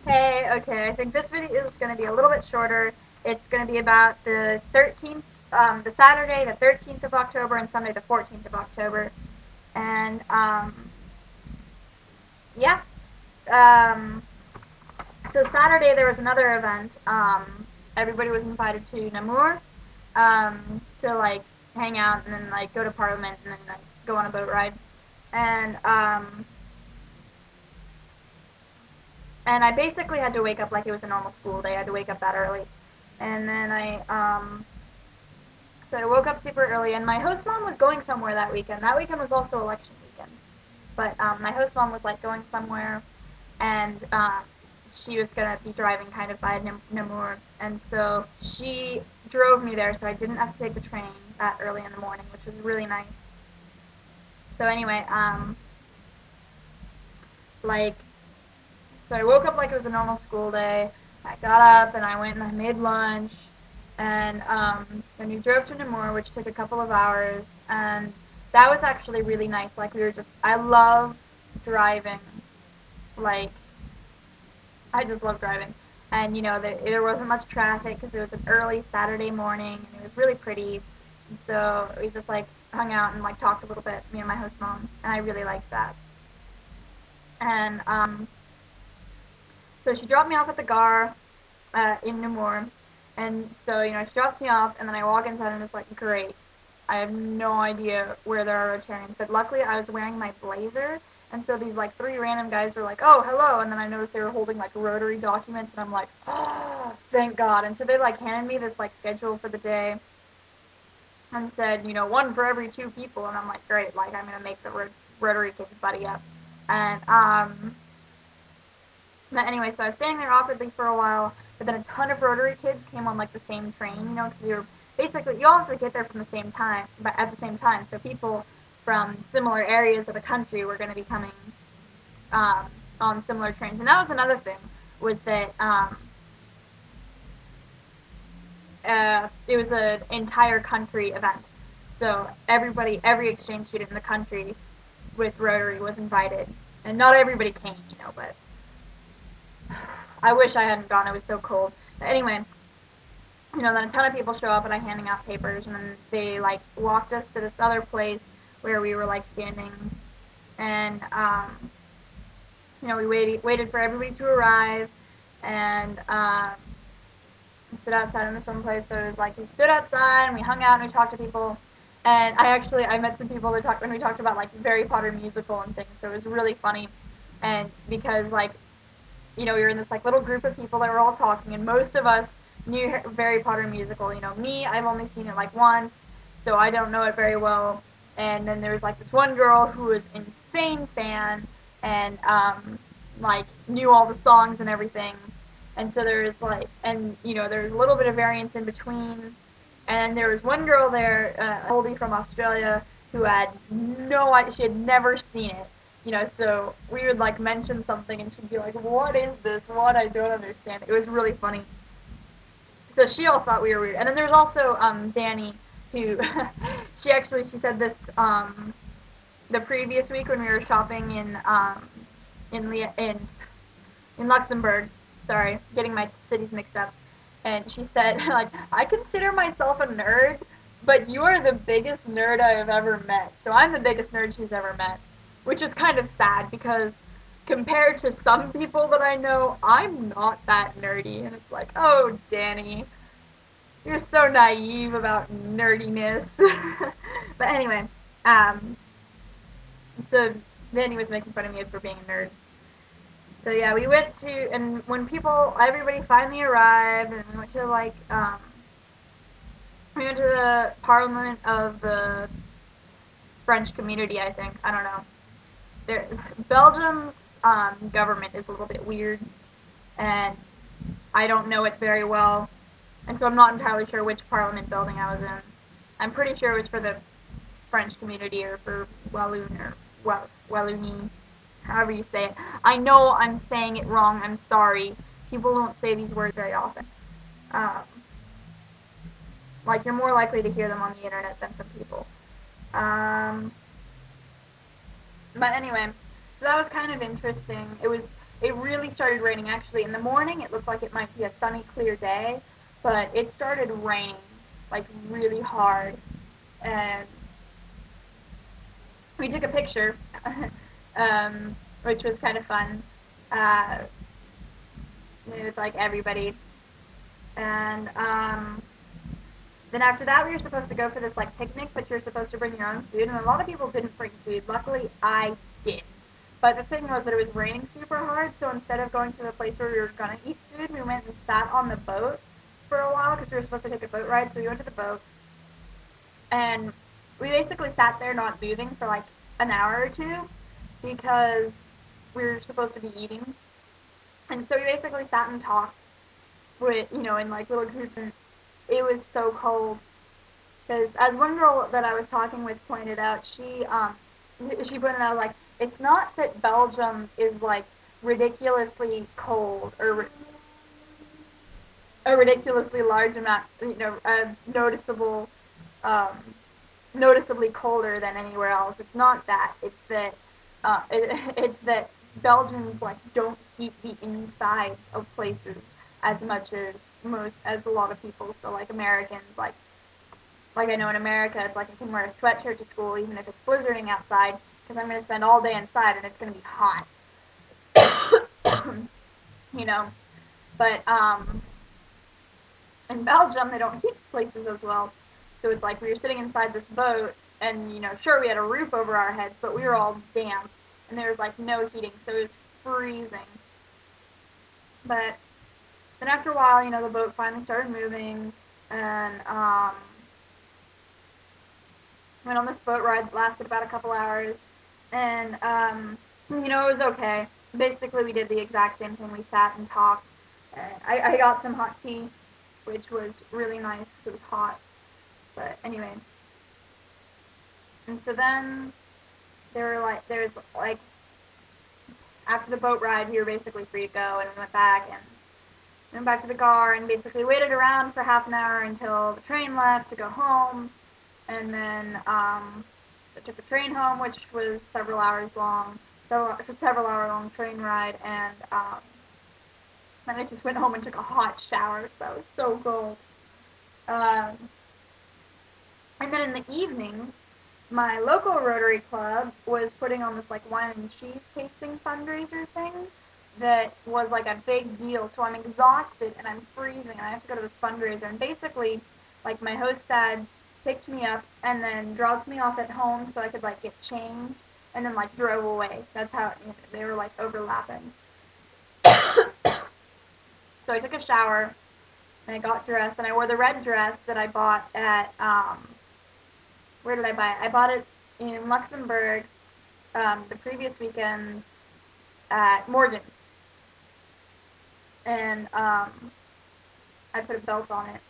Hey, okay, I think this video is going to be a little bit shorter. It's going to be about the 13th, the Saturday, the 13th of October, and Sunday, the 14th of October. And, yeah. Um, so Saturday there was another event. Everybody was invited to Namur, to, like, hang out and then, like, go to Parliament and then, like, go on a boat ride. And, and I basically had to wake up like it was a normal school day. I had to wake up that early. And then so I woke up super early, and my host mom was going somewhere that weekend. That weekend was also election weekend. But my host mom was like going somewhere, and she was gonna be driving kind of by Namur, and so she drove me there, so I didn't have to take the train that early in the morning, which was really nice. So anyway, like, so I woke up like it was a normal school day. I got up and I went and I made lunch, and then we drove to Namur, which took a couple of hours, and that was actually really nice. Like, we were just, I love driving. Like, I just love driving. And, you know, there wasn't much traffic because it was an early Saturday morning, and it was really pretty. And so we just, like, hung out and, like, talked a little bit, me and my host mom, and I really liked that. And, so she dropped me off at the Gar in Namur, and so, you know, she drops me off, and then I walk inside, and it's like, great. I have no idea where there are Rotarians, but luckily I was wearing my blazer, and so these, like, three random guys were like, oh, hello, and then I noticed they were holding, like, Rotary documents, and I'm like, oh, thank God. And so they, like, handed me this, like, schedule for the day, and said, you know, one for every two people, and I'm like, great, like, I'm gonna make the Rotary kids buddy up. And, but anyway, so I was standing there awkwardly for a while, but then a ton of Rotary kids came on, like, the same train, you know, because you're basically, you all have to get there from the same time, but at the same time, so people from similar areas of the country were going to be coming um, on similar trains. And that was another thing, was that it was an entire country event. So everybody, every exchange student in the country with Rotary was invited. And not everybody came, you know, but I wish I hadn't gone. It was so cold. But anyway, you know, then a ton of people show up and I'm handing out papers, and then they, like, walked us to this other place where we were, like, standing, and, you know, we waited for everybody to arrive, and, stood outside in this one place. So it was like we stood outside and we hung out and we talked to people. And I met some people that talked when we talked about, like, Harry Potter musical and things. So it was really funny, and because, like, you know, we were in this, like, little group of people that were all talking, and most of us knew Harry Potter musical. You know, me, I've only seen it like once, so I don't know it very well. And then there was, like, this one girl who was an insane fan, and like, knew all the songs and everything. And so there was, like, and, you know, there was a little bit of variance in between. And there was one girl there, an oldie from Australia, who had no idea, she had never seen it. You know, so we would, like, mention something and she'd be like, what is this? What? I don't understand. It was really funny. So she all thought we were weird. And then there was also Danny, who she said this the previous week when we were shopping in in in Luxembourg. Sorry, getting my cities mixed up. And she said, like, I consider myself a nerd, but you are the biggest nerd I have ever met. So I'm the biggest nerd she's ever met, which is kind of sad because compared to some people that I know, I'm not that nerdy. And it's like, oh, Danny, you're so naive about nerdiness. But anyway, um, so Danny was making fun of me for being a nerd. So yeah, we went to, and when everybody finally arrived, and we went to, like, we went to the Parliament of the French community, I think. I don't know. Belgium's government is a little bit weird, and I don't know it very well, and so I'm not entirely sure which Parliament building I was in. I'm pretty sure it was for the French community, or for Walloon, or Wallonie, however you say it. I know I'm saying it wrong. I'm sorry. People don't say these words very often. Um, like, you're more likely to hear them on the internet than from people. But anyway, so that was kind of interesting. It was it really started raining. Actually, in the morning, it looked like it might be a sunny, clear day, but it started raining, like, really hard. And we took a picture, which was kind of fun. Uh, it was, like, everybody. And then after that, we were supposed to go for this, like, picnic, but you were supposed to bring your own food, and a lot of people didn't bring food. Luckily, I did. But the thing was that it was raining super hard, so instead of going to the place where we were going to eat food, we went and sat on the boat for a while, because we were supposed to take a boat ride, so we went to the boat, and we basically sat there not moving for, like, an hour or two, because we were supposed to be eating. And so we basically sat and talked with, in, like, little groups, and it was so cold. Because as one girl that I was talking with pointed out, she pointed out, like, it's not that Belgium is, like, ridiculously cold or a ridiculously large amount, noticeably colder than anywhere else. It's not that. It's that it's that Belgians, like, don't heat the inside of places as much as a lot of people. So, like, Americans, like I know in America, it's like I can wear a sweatshirt to school even if it's blizzarding outside, because I'm going to spend all day inside and it's going to be hot. But in Belgium, they don't heat places as well. So it's like we were sitting inside this boat, and, sure, we had a roof over our heads, but we were all damp, and there was, like, no heating, so it was freezing. But then after a while, the boat finally started moving, and went on this boat ride that lasted about a couple hours, and, it was okay. Basically, we did the exact same thing. We sat and talked. I got some hot tea, which was really nice because it was hot. But anyway. And so then there's after the boat ride, we were basically free to go, and we went back to the car and basically waited around for half an hour until the train left to go home. And then I took the train home, which was several hour long train ride, and then I just went home and took a hot shower because I was so cold. And then in the evening, my local Rotary Club was putting on this, like, wine and cheese tasting fundraiser thing that was, like, a big deal. So I'm exhausted and I'm freezing and I have to go to this fundraiser. And basically, like, my host dad picked me up and then dropped me off at home so I could, like, get changed, and then, like, drove away. That's how they were, like, overlapping. So I took a shower and I got dressed, and I wore the red dress that I bought at where did I buy it? I bought it in Luxembourg the previous weekend at Morgan's. And I put a belt on it.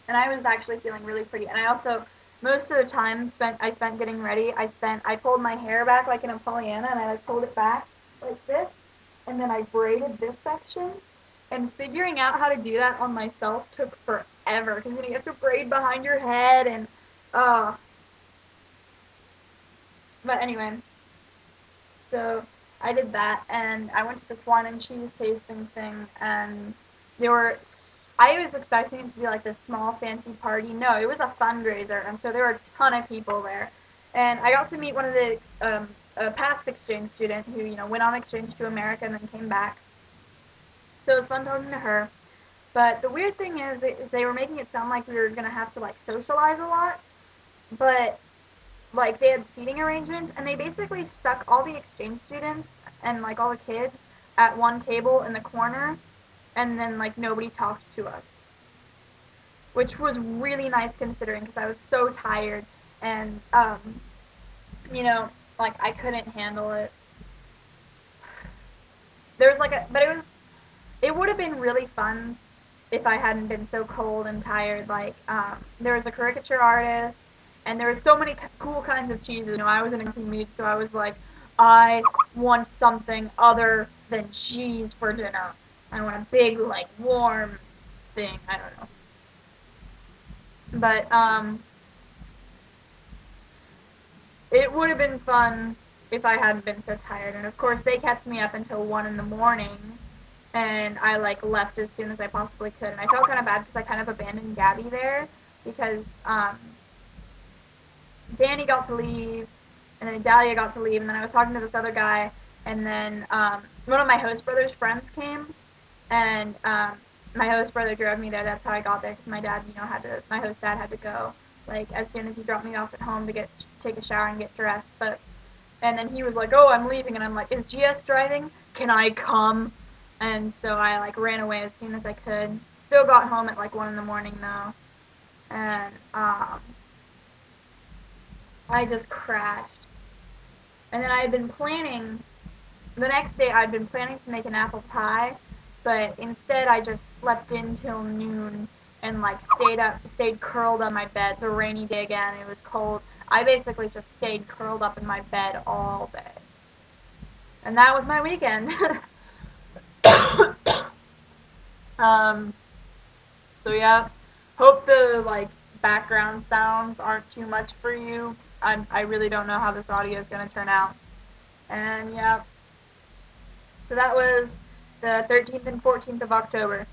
And I was actually feeling really pretty. And I also, most of the time I spent getting ready, I pulled my hair back like in a Pollyanna, and I, like, pulled it back like this. And then I braided this section. And figuring out how to do that on myself took forever. Because you have to braid behind your head and, But anyway, so I did that, and I went to this wine and cheese tasting thing, and I was expecting it to be like this small fancy party. No, it was a fundraiser, and so there were a ton of people there. And I got to meet one of the a past exchange student who, went on exchange to America and then came back. So it was fun talking to her. But the weird thing is they were making it sound like we were going to have to, like, socialize a lot. But, like, they had seating arrangements, and they basically stuck all the exchange students and, like, all the kids at one table in the corner, and then, like, nobody talked to us. Which was really nice considering, because I was so tired, and, like, I couldn't handle it. There was, like, but it would have been really fun if I hadn't been so cold and tired. Like, there was a caricature artist, and there were so many cool kinds of cheeses. I was in a grumpy mood, so I was like, I want something other than cheese for dinner. I want a big, like, warm thing. I don't know. But, it would have been fun if I hadn't been so tired. And of course, they kept me up until 1 in the morning, and I like left as soon as I possibly could. And I felt kind of bad because I kind of abandoned Gabby there because Danny got to leave, and then Dahlia got to leave, and then I was talking to this other guy, and then one of my host brother's friends came, and my host brother drove me there. That's how I got there because my dad, my host dad had to go like as soon as he dropped me off at home to take a shower and get dressed. And then he was like, "Oh, I'm leaving," and I'm like, "Is GS driving? Can I come?" And so I like ran away as soon as I could. Still got home at like 1 in the morning though, and I just crashed. And then I had been planning. The next day, I'd been planning to make an apple pie, but instead I just slept in till noon and like stayed curled on my bed. It's a rainy day again. It was cold. I basically just stayed curled up in my bed all day. And that was my weekend. So yeah, hope the like background sounds aren't too much for you. I really don't know how this audio is gonna turn out. And yeah, so that was the 13th and 14th of October.